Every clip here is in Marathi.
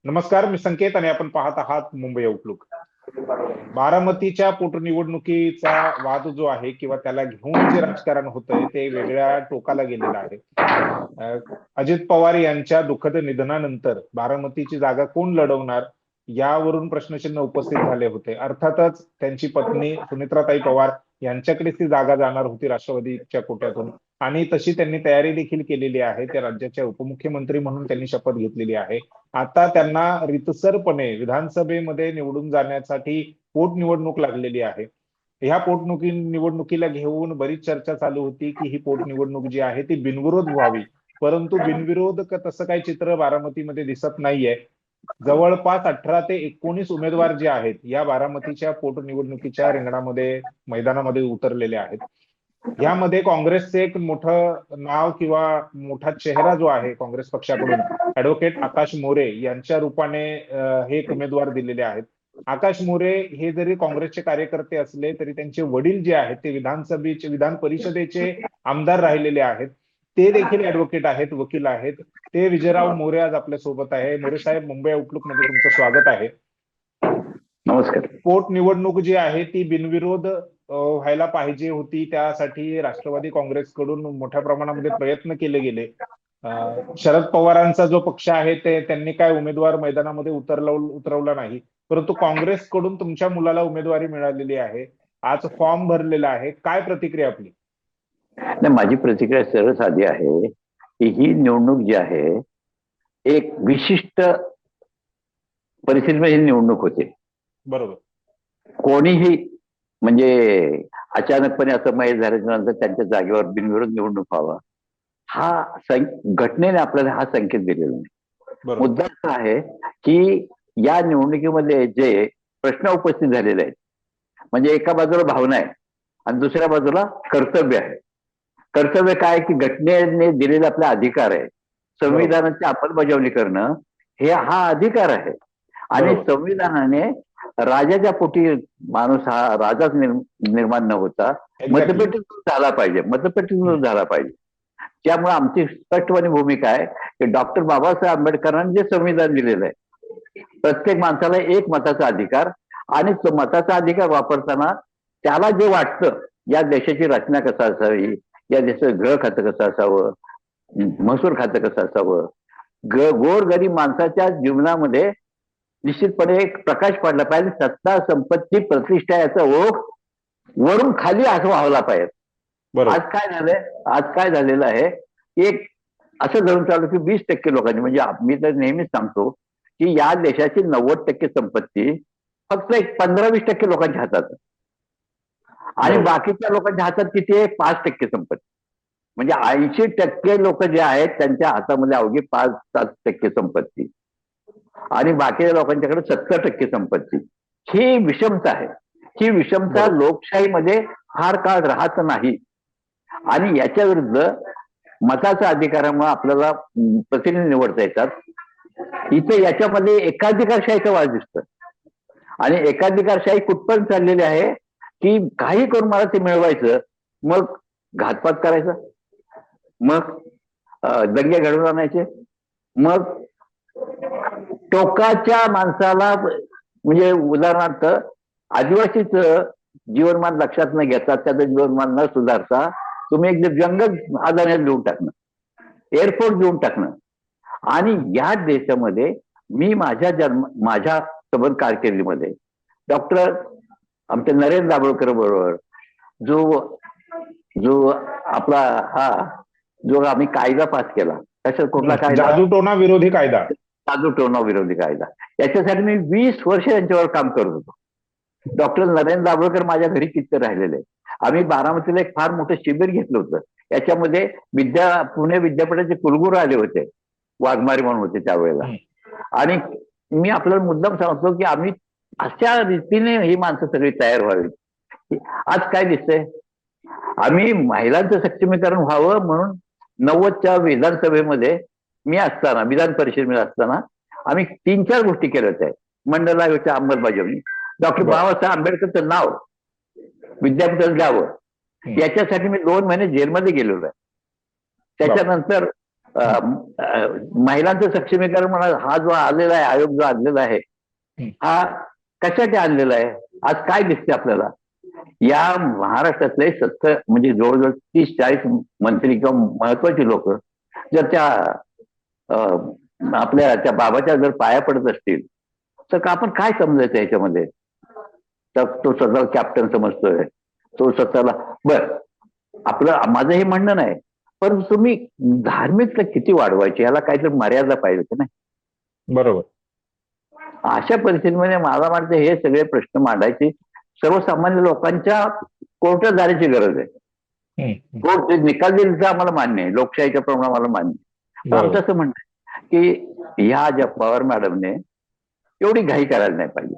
नमस्कार, मी संकेत आणि आपण पाहत आहात मुंबई आउटलुक. बारामतीच्या पोटनिवडणुकीचा वाद जो आहे किंवा त्याला घेऊन जे राजकारण होतंय ते वेगळ्या टोकाला गेलेलं आहे. अ, अजित पवार यांच्या दुःखद निधनानंतर बारामतीची जागा कोण लढवणार यावरून प्रश्नचिन्ह उपस्थित झाले होते. अर्थातच त्यांची पत्नी सुनेत्राताई पवार यांच्याकडे ती जागा जाणार होती राष्ट्रवादीच्या कोट्यातून, आणि तशी त्यांनी तयारी देखील केलेली आहे. त्या राज्याच्या उपमुख्यमंत्री म्हणून त्यांनी शपथ घेतलेली आहे. आता त्यांना रितसरपणे विधानसभेमध्ये निवडून जाण्यासाठी पोटनिवडणूक लागलेली आहे. ह्या निवडणुकीला घेऊन बरीच चर्चा चालू होती की ही पोटनिवडणूक जी आहे ती बिनविरोध व्हावी, परंतु बिनविरोध तसं काही चित्र बारामतीमध्ये दिसत नाहीये. जवळपास 18 ते 19 उमेदवार जे आहेत या बारामतीच्या पोटनिवडणुकीच्या रिंगणामध्ये मैदानामध्ये उतरलेले आहेत. यामध्ये काँग्रेसचे एक मोठं नाव किंवा मोठा चेहरा जो आहे काँग्रेस पक्षाकडून, ऍडव्होकेट आकाश मोरे यांच्या रूपाने हे एक उमेदवार दिलेले आहेत. आकाश मोरे हे जरी काँग्रेसचे कार्यकर्ते असले तरी त्यांचे वडील जे आहेत ते विधान परिषदेचे आमदार राहिलेले आहेत. ते देखील ऍडव्होकेट आहेत, वकील आहेत. ते विजयराव मोरे आज आपल्या सोबत आहे. मोरे साहेब, मुंबई आउटलुक मध्ये तुमचं स्वागत आहे. नमस्कार. पोटनिवडणूक जी आहे ती बिनविरोध व्हायला पाहिजे होती, त्यासाठी राष्ट्रवादी काँग्रेसकडून मोठ्या प्रमाणामध्ये प्रयत्न केले गेले. शरद पवारांचा जो पक्ष आहे ते त्यांनी काय उमेदवार मैदानामध्ये उतरवला नाही, परंतु काँग्रेसकडून तुमच्या मुलाला उमेदवारी मिळालेली आहे. आज फॉर्म भरलेला आहे. काय प्रतिक्रिया आपली? नाही, माझी प्रतिक्रिया सरळ साधी आहे की ही निवडणूक जी आहे एक विशिष्ट परिस्थितीमध्ये निवडणूक होते. बरोबर. कोणीही म्हणजे अचानकपणे असं माहीत झाल्याच्या नंतर त्यांच्या जागेवर बिनविरोध निवडणूक व्हावा हा घटनेने आपल्याला हा संकेत दिलेला नाही. मुद्दा असा आहे की या निवडणुकीमध्ये जे प्रश्न उपस्थित झालेले आहेत, म्हणजे एका बाजूला भावना आहे आणि दुसऱ्या बाजूला कर्तव्य आहे. कर्तव्य काय की घटनेने दिलेला आपला अधिकार आहे. संविधानाची अंमलबजावणी करणं हे हा अधिकार आहे आणि संविधानाने राजाच्या पोटी माणूस हा राजाच निर्माण न होता मतपेटीतून झाला पाहिजे. त्यामुळे आमची स्पष्टपणे भूमिका आहे की डॉक्टर बाबासाहेब आंबेडकरांनी जे संविधान दिलेलं आहे, प्रत्येक माणसाला एक मताचा अधिकार, आणि तो मताचा अधिकार वापरताना त्याला जे वाटतं या देशाची रचना कसं असावी, या देशाचं गृह खातं कसं असावं, महसूल खातं कसं असावं, गोरगरीब माणसाच्या जीवनामध्ये निश्चितपणे एक प्रकाश पडला पाहिजे. सत्ता, संपत्ती, प्रतिष्ठा याचा ओघ वरून खाली असं व्हावला पाहिजे. आज काय झालेलं आहे, एक असं धरून चालू की 20% लोकांनी, म्हणजे मी तर नेहमीच सांगतो की या देशाची 90% संपत्ती फक्त एक 15-20% लोकांच्या हातात आणि बाकीच्या लोकांच्या हातात किती आहे? 5% संपत्ती. म्हणजे 80% लोक जे आहेत त्यांच्या हातामध्ये अवघी 5-7% संपत्ती आणि बाकीच्या लोकांच्याकडे 70% संपत्ती. ही विषमता आहे. ही विषमता लोकशाहीमध्ये फार काळ राहत नाही आणि याच्या विरुद्ध मताच्या अधिकारामुळे आपल्याला प्रतिनिधी निवडता येतात. इथे याच्यामध्ये एकाधिकारशाहीचा वाद दिसतो आणि एकाधिकारशाही कुठपर्यंत चाललेली आहे की काही करून मला ते मिळवायचं, मग घातपात करायचा, मग दंगे घडवून आणायचे, मग टोकाच्या माणसाला, म्हणजे उदाहरणार्थ आदिवासीच जीवनमान लक्षात न घेता, त्याचं जीवनमान न सुधारता तुम्ही एक जंगल आधार देऊन टाकणं, एअरपोर्ट देऊन टाकणं. आणि या देशामध्ये मी माझ्या सबंध कारकिर्दीमध्ये डॉक्टर आमचे नरेंद्र दाभोळकर बरोबर जो आपला जो आम्ही कायदा पास केला, कशा कुठला कायदा? जादूटोणा विरोधी कायदा. जादूटोणा विरोधी कायदा. याच्यासाठी मी 20 वर्ष त्यांच्यावर काम करत होतो. डॉक्टर नरेंद्र दाभोळकर माझ्या घरी किती राहिलेले. आम्ही बारामतीला एक फार मोठं शिबिर घेतलं होतं. याच्यामध्ये पुणे विद्यापीठाचे कुलगुरू आले होते, वाघमारे म्हणून होते त्यावेळेला. आणि मी आपल्याला मुद्दाम सांगतो की आम्ही अशा रीतीने ही माणसं सगळी तयार व्हावी. आज काय दिसतंय, आम्ही महिलांचं सक्षमीकरण व्हावं म्हणून 90च्या विधानसभेमध्ये मी असताना, विधान परिषदेमध्ये असताना आम्ही 3-4 गोष्टी केल्या होत्या. मंडल आयोगाची अंमलबजावणी, डॉक्टर बाबासाहेब आंबेडकरचं नाव विद्यापीठाला द्यावं, याच्यासाठी मी 2 महिने जेलमध्ये गेलेलो आहे. त्याच्यानंतर महिलांचं सक्षमीकरण म्हणा, हा जो आलेला आहे आयोग जो आणलेला आहे, हा कशासाठी आणलेला आहे? आज काय दिसते आपल्याला? या महाराष्ट्रातले 70 म्हणजे जवळजवळ 30-40 मंत्री किंवा महत्वाची लोक जर त्या आपल्या त्या बाबाच्या जर पाया पडत असतील, तर आपण काय समजायचं याच्यामध्ये? तर तो स्वतःला कॅप्टन समजतोय, तो स्वतःला आपलं माझं हे म्हणणं नाही, पण तुम्ही धार्मिकता किती वाढवायची, याला काहीतरी मर्यादा पाहिजे की नाही? बरोबर. अशा परिस्थितीमध्ये मला वाटतं हे सगळे प्रश्न मांडायचे सर्वसामान्य लोकांच्या कोर्टात जाण्याची गरज आहे. कोर्ट निकाल देईल तर आम्हाला मान्य आहे, लोकशाहीच्या प्रमाणे आम्हाला मान्य आहे. पण आमचं असं म्हणणं आहे की ह्या ज्या पवार मॅडमने एवढी घाई करायला नाही पाहिजे.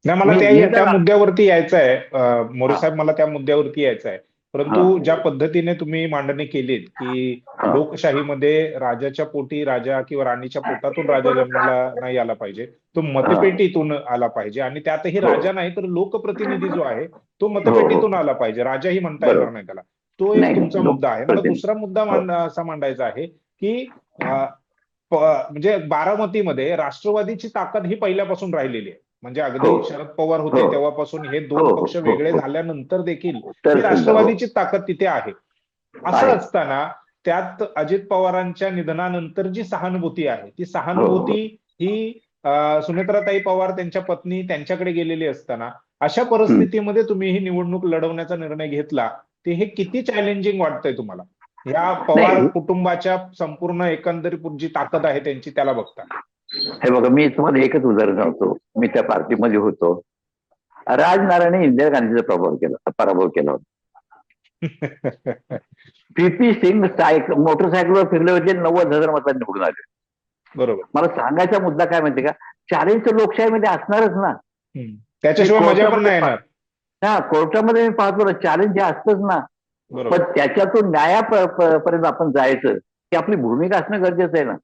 नाही, मला त्या मुद्द्यावरती यायचं आहे मोरे साहेब, मला त्या मुद्द्यावरती यायचं आहे. परंतु ज्या पद्धतीने तुम्ही मांडणी केलीत की लोकशाहीमध्ये राजाच्या पोटी राजा किंवा राणीच्या पोटातून राजा जन्माला नाही आला पाहिजे, तो मतपेटीतून आला पाहिजे, आणि त्यातही राजा नाही तर लोकप्रतिनिधी जो आहे तो मतपेटीतून आला पाहिजे, राजाही म्हणता येणार नाही त्याला. तो एक तुमचा मुद्दा आहे. मला दुसरा मुद्दा असा मांडायचा आहे की म्हणजे बारामतीमध्ये राष्ट्रवादीची ताकद ही पहिल्यापासून राहिलेली आहे. म्हणजे अगदी शरद पवार होते तेव्हापासून हे दोन पक्ष वेगळे झाल्यानंतर देखील ही राष्ट्रवादीची ताकद तिथे आहे. असं असताना त्यात अजित पवारांच्या निधनानंतर जी सहानुभूती आहे, ती सहानुभूती ही सुनेत्राताई पवार त्यांच्या पत्नी त्यांच्याकडे गेलेली असताना अशा परिस्थितीमध्ये तुम्ही ही निवडणूक लढवण्याचा निर्णय घेतला, ते हे किती चॅलेंजिंग वाटतंय तुम्हाला? या पवार कुटुंबाच्या संपूर्ण एकंदरीत जी ताकद आहे त्यांची, त्याला बघता. हे बघा, मी तुम्हाला एकच उदाहरण सांगतो. मी त्या पार्टीमध्ये होतो. राजनारायणने इंदिरा गांधीचा पराभव केला होता. पी सिंग मोटरसायकलवर फिरले होते, 90,000 मतांनी निवडून आले. बरोबर. मला सांगायचा मुद्दा काय माहिती का? चॅलेंज तर लोकशाहीमध्ये असणारच ना, त्याच्याशिवाय मजा पण नाही येणार. हा, कोर्टामध्ये मी पाहतो ना, चॅलेंज हे असतंच ना. पण त्याच्यातून न्यायापर्यंत आपण जायचं, ही आपली भूमिका असणं गरजेचं आहे ना.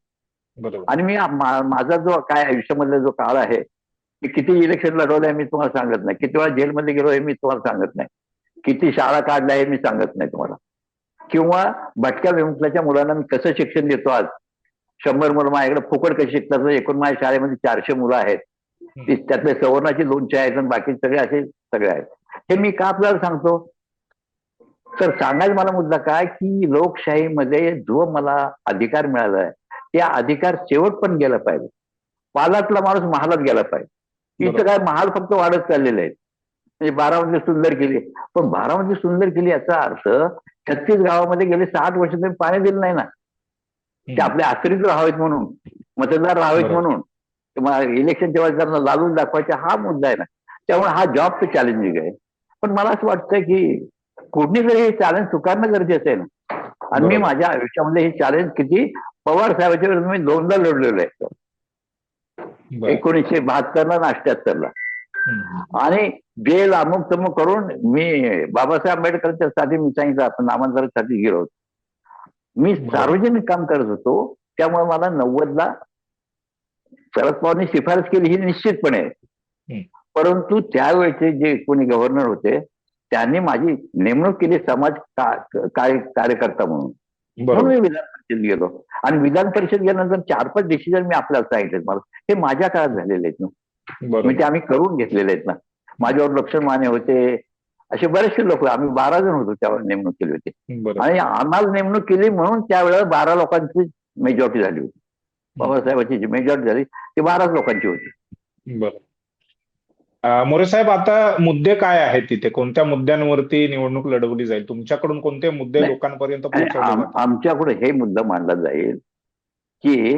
आणि मी माझा जो काय आयुष्यामधला जो काळ आहे, की किती इलेक्शन लढवलं आहे मी तुम्हाला सांगत नाही, किती वेळा जेलमध्ये गेलो हे मी तुम्हाला सांगत नाही, किती शाळा काढल्या हे मी सांगत नाही तुम्हाला, किंवा भटक्या विमुक्ताच्या मुलांना मी कसं शिक्षण देतो. आज 100 मुलं माझ्याकडे फुकट कशी शिकतात. एकूण माझ्या शाळेमध्ये 400 मुलं आहेत, त्यातले सवर्णाची 200 आहेत आणि बाकी सगळे असे सगळे आहेत. हे मी का आपल्याला सांगतो? तर सांगायला मला मुद्दा काय की लोकशाहीमध्ये जो मला अधिकार मिळाला आहे, त्या अधिकार शेवट पण गेला पाहिजे. पालातला माणूस महालात गेला पाहिजे. इथं काय महाल फक्त वाढत चाललेले आहेत. म्हणजे बारामती सुंदर केली, पण बारामती सुंदर केली याचा अर्थ 36 गावामध्ये गेले 60 वर्ष तुम्ही पाणी दिलं नाही ना. ते आपले आश्रित राहावेत म्हणून, मतदार राहावेत म्हणून, किंवा इलेक्शनच्या वेळेस त्यांना लालून दाखवायचा हा मुद्दा आहे ना. त्यामुळे हा जॉब तर चॅलेंजिंग आहे. पण मला असं वाटतं की कोणीतरी हे चॅलेंज स्वीकारणं गरजेचं आहे ना. आणि मी माझ्या आयुष्यामध्ये हे चॅलेंज किती पवार साहेबांच्या विरुद्ध मी 2दा लढलेलो आहे. 1972ला आणि 78ला. आणि जेल अमुक तमुक करून मी बाबासाहेब आंबेडकरांच्या साठी मी सांगितलं आपण नामांतरासाठी गेलो होतो. मी सार्वजनिक काम करत होतो, त्यामुळे मला 90ला शरद पवारांनी शिफारस केली ही निश्चितपणे. परंतु त्यावेळेचे जे कोणी गव्हर्नर होते त्यांनी माझी नेमणूक केली समाज कार्यकर्ता म्हणून. म्हणून मी विधान परिषद गेलो, आणि विधान परिषद गेल्यानंतर 4-5 डिसिजन मी आपल्याला सांगितले. मला हे माझ्या काळात झालेले आहेत ना, म्हणजे आम्ही करून घेतलेले आहेत ना. माझ्यावर लक्ष्मण माने होते, असे बरेचसे लोक, आम्ही 12 जण होतो त्यावेळेस नेमणूक केली होती. आणि आम्हाला नेमणूक केली म्हणून त्यावेळेला 12 लोकांची मेजॉरिटी झाली होती. बाबासाहेबांची जी मेजॉरिटी झाली ती 12 लोकांची होती. बरं. मोरे साहेब, आता मुद्दे काय आहेत तिथे? कोणत्या मुद्द्यांवरती निवडणूक लढवली जाईल? तुमच्याकडून कोणते मुद्दे लोकांपर्यंत पोहोचवले? आमच्याकडे हे मुद्दा मांडला जाईल की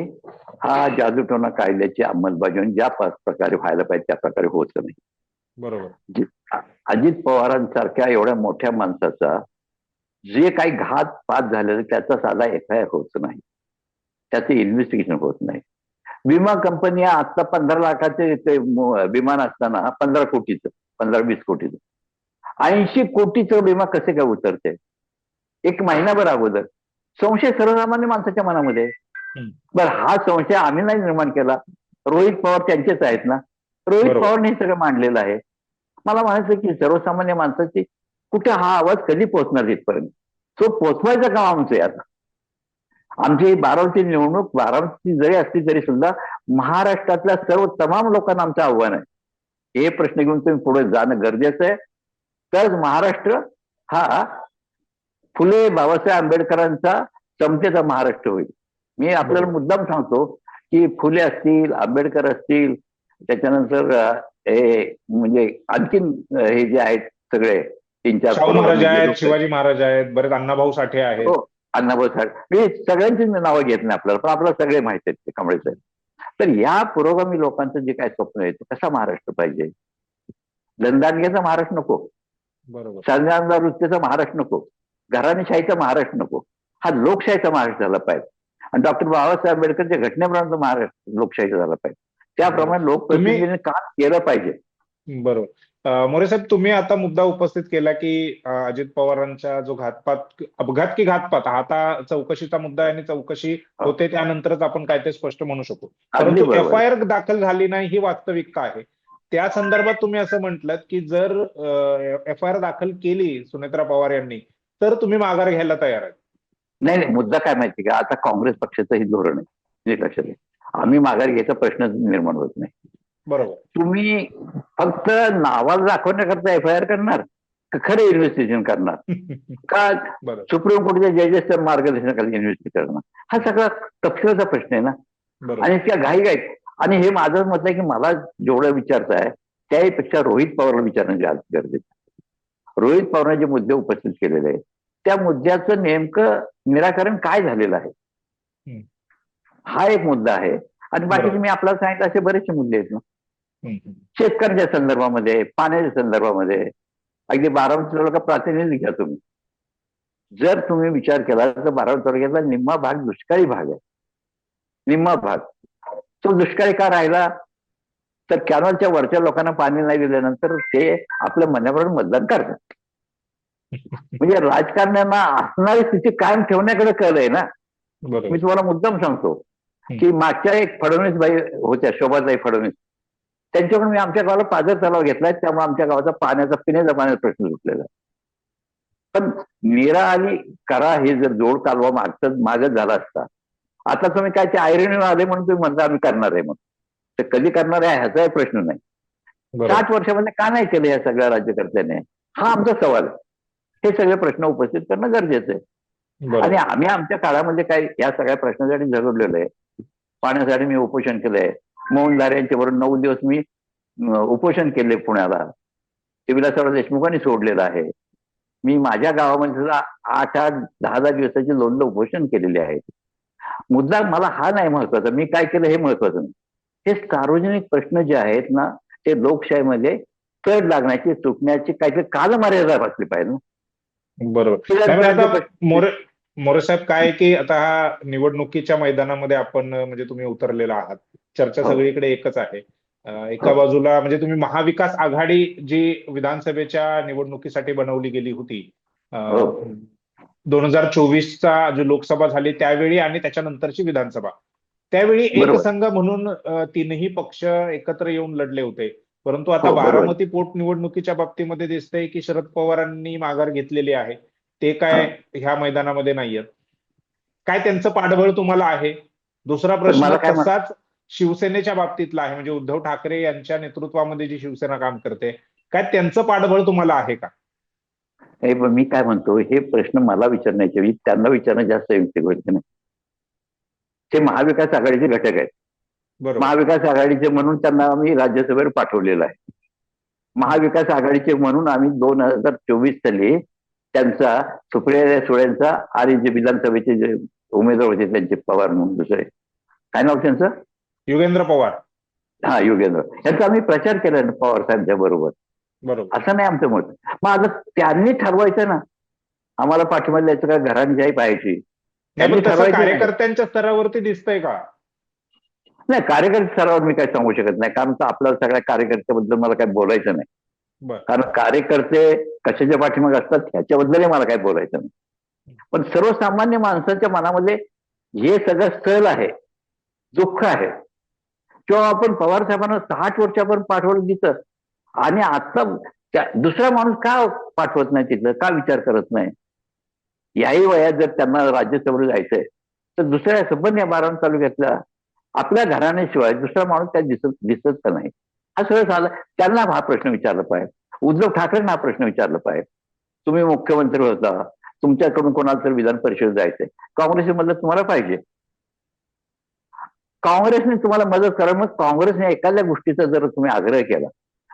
हा जादूटोणा कायद्याची अंमलबजावणी ज्या प्रकारे व्हायला पाहिजे त्या प्रकारे होत नाही. बरोबर. अजित पवारांसारख्या एवढ्या मोठ्या माणसाचा जे काही घात झालेलं त्याचा साधा FIR होत नाही, त्याचे इन्व्हेस्टिगेशन होत नाही. विमा कंपन्या आता 15 लाखाचे विमान असताना 15 कोटीचं 15-20 कोटीचं 80 कोटीचं विमा कसे काय उतरते? एक महिनाभर अगोदर संशय सर्वसामान्य माणसाच्या मनामध्ये. बरं, हा संशय आम्ही नाही निर्माण केला, रोहित पवार त्यांचेच आहेत ना. रोहित पवारने हे सगळं मांडलेलं आहे. मला म्हणायचं की सर्वसामान्य माणसाची कुठे हा आवाज कधी पोहोचणार तिथपर्यंत? तो पोचवायचं काम आमचं आहे आता. आमची बारामती निवडणूक बारामती जरी असली तरी सुद्धा महाराष्ट्रातल्या सर्व तमाम लोकांना आमचं आव्हान आहे, हे प्रश्न घेऊन तुम्ही पुढे जाणं गरजेचं आहे. तरच महाराष्ट्र हा फुले बाबासाहेब आंबेडकरांचा समतेचा महाराष्ट्र होईल. मी आपल्याला मुद्दाम सांगतो की फुले असतील, आंबेडकर असतील, त्याच्यानंतर हे म्हणजे आणखीन हे जे आहेत सगळे तीन चार शाहू महाराज आहेत, शिवाजी महाराज आहेत, बरेच अण्णाभाऊ साठे आहेत. हो, अण्णाभाऊ साठे, मी सगळ्यांची नावं घेत नाही आपल्याला, पण आपल्याला सगळे माहिती आहेत ते कांबळे साहेब. तर या पुरोगामी लोकांचं जे काय स्वप्न आहे ते कसा महाराष्ट्र पाहिजे? दंदानगेचा महाराष्ट्र नको, बरोबर, संघांचा वृत्तीचा महाराष्ट्र नको, घराणेशाहीचा महाराष्ट्र नको, हा लोकशाहीचा महाराष्ट्र झाला पाहिजे. आणि डॉक्टर बाबासाहेब आंबेडकरच्या घटनेप्रमाणे महाराष्ट्र लोकशाहीचा झाला पाहिजे. त्याप्रमाणे लोकप्रतिनिधींनी काम केलं पाहिजे. बरोबर. मोरे साहेब, तुम्ही आता मुद्दा उपस्थित केला की अजित पवारांचा जो घातपात, अपघात की घातपात, आता चौकशीचा मुद्दा आहे आणि चौकशी होते त्यानंतरच आपण काय ते स्पष्ट म्हणू शकू. परंतु FIR दाखल झाली नाही ही वास्तविकता आहे. त्या संदर्भात तुम्ही असं म्हटलं की जर FIR दाखल केली सुनेत्रा पवार यांनी तर तुम्ही माघार घ्यायला तयार आहेत. नाही नाही, मुद्दा काय माहिती का, आता काँग्रेस पक्षाचं हे धोरण आहे, लक्षात घ्या. आम्ही माघार घ्यायचा प्रश्न निर्माण होत नाही. बरोबर. तुम्ही फक्त नावाला दाखवण्याकरता FIR करणार का खरं इन्व्हेस्टिगेशन करणार का सुप्रीम कोर्टच्या जजेसच्या मार्गदर्शनाखाली इन्व्हेस्टिगेशन करणार? हा सगळा तपशिलाचा प्रश्न आहे ना. आणि त्या घाईघाईत, आणि हे माझं मत आहे की मला जेवढं विचारचं आहे त्यापेक्षा रोहित पवारला विचारणं गरजेचं आहे. रोहित पवारने जे मुद्दे उपस्थित केलेले आहेत त्या मुद्द्याचं नेमकं निराकरण काय झालेलं आहे, हा एक मुद्दा आहे. आणि बाकीचे मी आपल्याला सांगितलं असे बरेचसे मुद्दे आहेत ना, शेतकऱ्यांच्या संदर्भामध्ये, पाण्याच्या संदर्भामध्ये. अगदी बारामती तालुका प्रातिनिधिक घ्या तुम्ही, जर तुम्ही विचार केला तर बारामती तालुक्यातला निम्मा भाग दुष्काळी भाग आहे. निम्मा भाग तो दुष्काळी का राहिला तर कॅनॉलच्या वरच्या लोकांना पाणी नाही दिल्यानंतर ते आपल्या म्हणण्याप्रमाणे मतदान करतात. म्हणजे राजकारण्यांना असणारी स्थिती कायम ठेवण्याकडे कळलंय ना. मी तुम्हाला मुद्दाम सांगतो की मागच्या एक फडणवीस बाई होत्या, शोभाताई फडणवीस, त्यांच्याकडून मी आमच्या गावाला पाझर तलाव घेतलाय, त्यामुळे आमच्या गावाचा पिण्याचा पाण्याचा प्रश्न सुटलेला. पण नीरा आणि करा हे जर जोड कालवा मागच झाला असता, आता तुम्ही काय ते आयर्णी आले म्हणून तुम्ही म्हणता आम्ही करणार आहे, मग ते कधी करणार आहे ह्याचाही प्रश्न नाही. 60 वर्षामध्ये का नाही केलं या सगळ्या राज्यकर्त्याने, हा आमचा सवाल आहे. हे सगळे प्रश्न उपस्थित करणं गरजेचं आहे. आणि आम्ही आमच्या काळामध्ये काय या सगळ्या प्रश्नासाठी झगडलेलो आहे. पाण्यासाठी मी उपोषण केलंय, मौन धाऱ्यांच्या बरोबर 9 दिवस मी उपोषण केले पुण्याला, ते विलासराव देशमुखांनी सोडलेलं आहे. मी माझ्या गावामध्ये सुद्धा 8-8, 10-10 दिवसाची लोणलं उपोषण केलेले आहेत. मुद्दा मला हा नाही महत्वाचा, मी काय केलं हे महत्वाचं नाही. हे सार्वजनिक प्रश्न जे आहेत ना, ते लोकशाहीमध्ये कड लागण्याची, सुटण्याची काहीतरी कालमर्यादा असली पाहिजे ना. बरोबर. मोरे साहेब, काय की आता हा निवडणुकीच्या मैदानामध्ये आपण म्हणजे तुम्ही उतरलेला आहात, चर्चा सगळीकडे एकच आहे. एका बाजूला म्हणजे तुम्ही महाविकास आघाडी जी विधानसभेच्या निवडणुकीसाठी बनवली गेली होती 2024चा जो लोकसभा झाली त्यावेळी आणि त्याच्यानंतरची विधानसभा, त्यावेळी एक संघ म्हणून तीनही पक्ष एकत्र येऊन लढले होते. परंतु आता बारामती पोटनिवडणुकीच्या बाबतीमध्ये दिसतंय की शरद पवारांनी माघार घेतलेली आहे, ते काय ह्या मैदानामध्ये नाहीयेत. काय त्यांचं पाठबळ तुम्हाला आहे? दुसरा प्रश्न तसाच शिवसेनेच्या बाबतीतला आहे, म्हणजे उद्धव ठाकरे यांच्या नेतृत्वामध्ये जी शिवसेना काम करते, काय त्यांचं पाठबळ तुम्हाला आहे का? मी काय म्हणतो, हे प्रश्न मला विचारण्याच्या वेळी त्यांना विचारणं जास्त युक्तिक होईल नाही. ते महाविकास आघाडीचे घटक आहेत. महाविकास आघाडीचे म्हणून त्यांना आम्ही राज्यसभेवर पाठवलेलं आहे. महाविकास आघाडीचे म्हणून आम्ही 2024 साली त्यांचा, सुप्रिया सुळेंचा आणि जे विधानसभेचे जे उमेदवार होते त्यांचे पवार म्हणून, दुसरे काय नाव त्यांचं, योगेंद्र पवार. हा, योगेंद्र, यांचा आम्ही प्रचार केला पवार साहेबांच्या बरोबर. असं नाही आमचं मत. मग आता त्यांनी ठरवायचं ना आम्हाला पाठिंबा द्यायचं का घराणेशाही पाहायची. कार्यकर्त्यांच्या स्तरावरती दिसतंय का? नाही, कार्यकर्ते स्तरावर मी काय सांगू शकत नाही, कारण आपल्याला सगळ्या कार्यकर्त्याबद्दल मला काही बोलायचं नाही. कारण कार्यकर्ते कशाच्या पाठीमागे असतात ह्याच्याबद्दलही मला काही बोलायचं नाही. पण सर्वसामान्य माणसाच्या मनामध्ये हे सगळं सल आहे, दुःख आहे. किंवा आपण पवार साहेबांना 60 वर्षापर्यंत पाठवलं तिथं, आणि आता दुसरा माणूस का पाठवत नाही तिथं, का विचार करत नाही? याही वयात जर त्यांना राज्यसभेवर जायचंय तर दुसऱ्या संबंध या 12 तालुक्यातल्या आपल्या घराण्याशिवाय दुसरा माणूस त्या दिसत दिसत का नाही? हा सगळं झालं. त्यांना हा प्रश्न विचारला पाहिजे, उद्धव ठाकरेंना हा प्रश्न विचारला पाहिजे. तुम्ही मुख्यमंत्री होता, तुमच्याकडून कोणाला तर विधान परिषद जायचंय, काँग्रेसची मदत तुम्हाला पाहिजे. काँग्रेसने तुम्हाला मदत करा. मग काँग्रेसने एखाद्या गोष्टीचा जर तुम्ही आग्रह केला,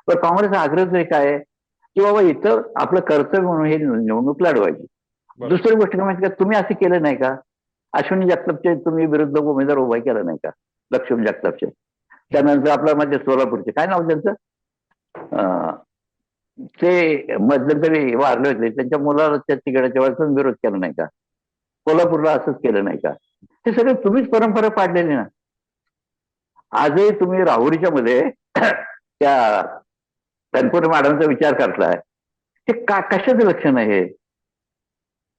तर काँग्रेसचा आग्रह तरी काय आहे की बाबा इथं आपलं कर्तव्य म्हणून हे निवडणूक लढवायची. दुसरी गोष्ट काय माहिती का, तुम्ही असं केलं नाही का? अश्विनी जगतापचे तुम्ही विरुद्ध उमेदवार उभा केला नाही का, लक्ष्मण जगतापचे? त्यानंतर आपल्या मध्ये सोलापूरचे काय नाव त्यांचं, ते मध्यंतरी वारले होते, त्यांच्या मुलाला त्या तिकिटाच्या वेळेस विरोध केला नाही का? कोल्हापूरला असंच केलं नाही का? हे सगळं तुम्हीच परंपरा पाडलेली ना. आजही तुम्ही राहुरीच्या मध्ये त्या तनपुरे मॅडमचा विचार करताय, ते कशाचं लक्षण आहे?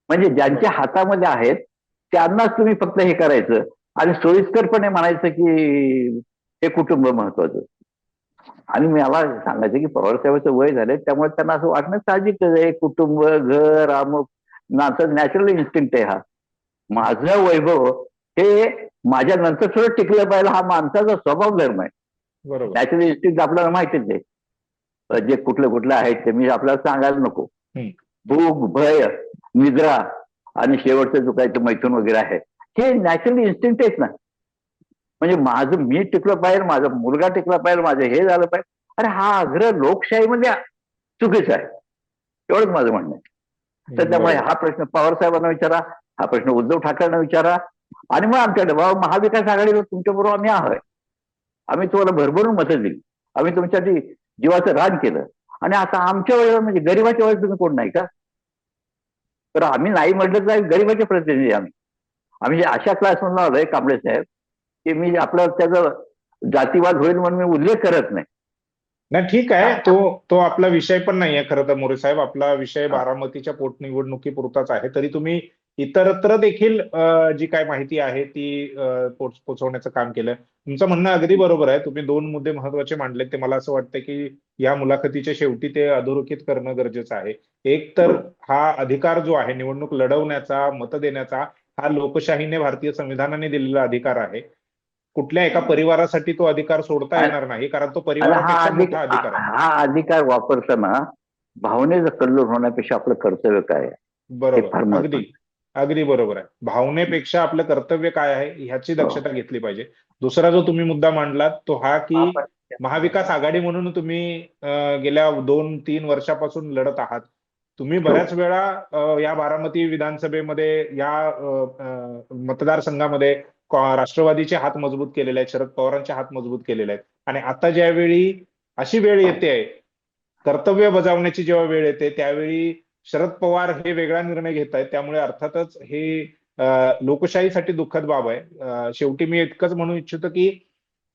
म्हणजे ज्यांच्या हातामध्ये आहेत त्यांनाच तुम्ही फक्त हे करायचं आणि सोयीस्करपणे म्हणायचं की हे कुटुंब महत्वाचं. आणि मला सांगायचं की पवारसाहेबांचं वय झालंय, त्यामुळे त्यांना असं वाटणं साहजिकच आहे. कुटुंब, घर, अमुक नातं नॅचरल इन्स्टिंक्ट आहे. हा माझं वैभव हे माझ्या नंतर सुद्धा टिकलं पाहिजे, हा माणसाचा स्वभाव धर्म आहे. बरोबर. नॅचरल इन्स्टिंक्ट आपल्याला माहितीच आहे. जे कुठलं कुठलं आहेत ते मी आपल्याला सांगायला नको. भूक, भय, निद्रा आणि शेवटचं चुकायचं मैथून वगैरे आहे, हे नॅचरली इन्स्टिंक्ट आहेत ना. म्हणजे माझं मी टिकलं पाहिजे, माझा मुलगा टिकला पाहिजे, माझं हे झालं पाहिजे. अरे हा आग्रह लोकशाहीमध्ये चुकीचा आहे, एवढंच माझं म्हणणं आहे. तर त्यामुळे हा प्रश्न पवार साहेबांना विचारा, हा प्रश्न उद्धव ठाकरेंना विचारा, आणि मग आमच्याकडे बाबा महाविकास आघाडीवर तुमच्याबरोबर आम्ही आहोत, आम्ही तुम्हाला भरभरून मतं दिली, आम्ही तुमच्यासाठी जीवाचं रान केलं. आणि आता आमच्या वेळेला म्हणजे गरीबाच्या वेळेस तुम्ही कोण नाही का? तर आम्ही नाही म्हटलं तर गरीबाचे प्रतिनिधी आम्ही अशा क्लासमधून आलोय कांबळे साहेब, की मी आपलं त्याचा जातीवाद होईल म्हणून मी उल्लेख करत नाही. नाही ठीक आहे, तो आपला विषय पण नाहीये खरं तर मोरे साहेब. आपला विषय बारामतीच्या पोटनिवडणुकीपुरताच आहे. तरी तुम्ही इतरत्र देखील जी काय माहिती आहे ती पोहोचवण्याचं काम केलं. तुमचं म्हणणं अगदी बरोबर आहे. तुम्ही 2 मुद्दे महत्वाचे मांडलेत. ते मला असं वाटतं की या मुलाखतीच्या शेवटी ते अधोरेखित करणं गरजेचं आहे. एक तर हा अधिकार जो आहे निवडणूक लढवण्याचा, मत देण्याचा, हा लोकशाहीने, भारतीय संविधानाने दिलेला अधिकार आहे. कुठल्या एका परिवारासाठी तो अधिकार सोडता येणार नाही, कारण तो परिवारापेक्षा मोठा अधिकार आहे. हा अधिकार वापरताना भावनेचा कल्लोळ होण्यापेक्षा आपलं कर्तव्य काय आहे? बरोबर, अगदी बरोबर आहे. भावनेपेक्षा आपलं कर्तव्य काय आहे ह्याची दक्षता घेतली पाहिजे. दुसरा जो तुम्ही मुद्दा मांडलात तो हा की महाविकास आघाडी म्हणून तुम्ही गेल्या 2-3 वर्षापासून लढत आहात. तुम्ही बऱ्याच वेळा या बारामती विधानसभेमध्ये, या मतदारसंघामध्ये राष्ट्रवादीचे हात मजबूत केलेले आहेत, शरद पवारांचे हात मजबूत केलेले आहेत. आणि आता ज्यावेळी अशी वेळ येते, कर्तव्य बजावण्याची जेव्हा वेळ येते, त्यावेळी शरद पवार हे वेगळा निर्णय घेत आहेत. त्यामुळे अर्थातच हे लोकशाहीसाठी दुःखद बाब आहे. शेवटी मी इतकंच म्हणू इच्छितो की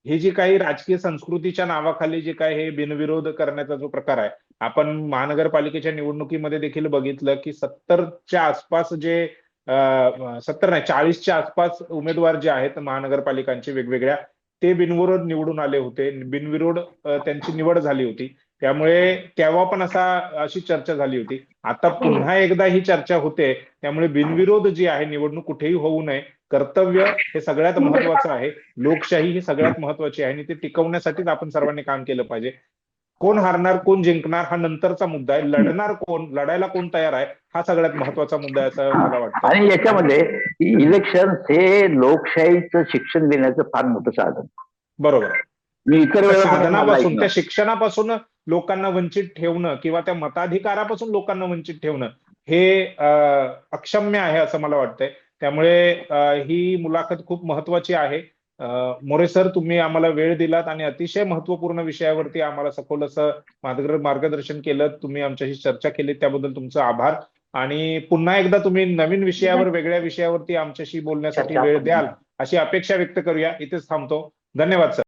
ही जी काही राजकीय संस्कृतीच्या नावाखाली जे काय हे बिनविरोध करण्याचा जो प्रकार आहे, आपण महानगरपालिकेच्या निवडणुकीमध्ये देखील बघितलं की 70च्या आसपास जे 70 नाही 40च्या आसपास उमेदवार जे आहेत महानगरपालिकांचे वेगवेगळ्या, ते बिनविरोध निवडून आले होते, बिनविरोध त्यांची निवड झाली होती. त्यामुळे तेव्हा पण अशी चर्चा झाली होती. आता पुन्हा एकदा ही चर्चा होते. त्यामुळे बिनविरोध जी आहे निवडणूक कुठेही होऊ नये, कर्तव्य हे सगळ्यात महत्वाचं आहे, लोकशाही ही सगळ्यात महत्वाची आहे, आणि ते टिकवण्यासाठीच आपण सर्वांनी काम केलं पाहिजे. कोण हारणार, कोण जिंकणार हा नंतरचा मुद्दा आहे. लढणार कोण, लढायला कोण तयार आहे, हा सगळ्यात महत्वाचा मुद्दा आहे असं मला वाटतं. आणि याच्यामध्ये इलेक्शन हे लोकशाहीचं शिक्षण देण्याचं फार मोठं साधन. बरोबर. मी इतर साधनापासून, त्या शिक्षणापासून लोकांना वंचित ठेवणं किंवा त्या मताधिकारापासून लोकांना वंचित ठेवणं हे अक्षम्य आहे असं मला वाटतंय. त्यामुळे ही मुलाखत खूप महत्वाची आहे. मोरे सर, तुम्ही आम्हाला वेळ दिलात आणि अतिशय महत्वपूर्ण विषयावरती आम्हाला सखोल असं मार्गदर्शन केलं. तुम्ही आमच्याशी चर्चा केली त्याबद्दल तुमचं आभार. आणि पुन्हा एकदा तुम्ही नवीन विषयावर, वेगळ्या विषयावरती आमच्याशी बोलण्यासाठी वेळ द्याल अशी अपेक्षा व्यक्त करूया. इथेच थांबतो. धन्यवाद सर.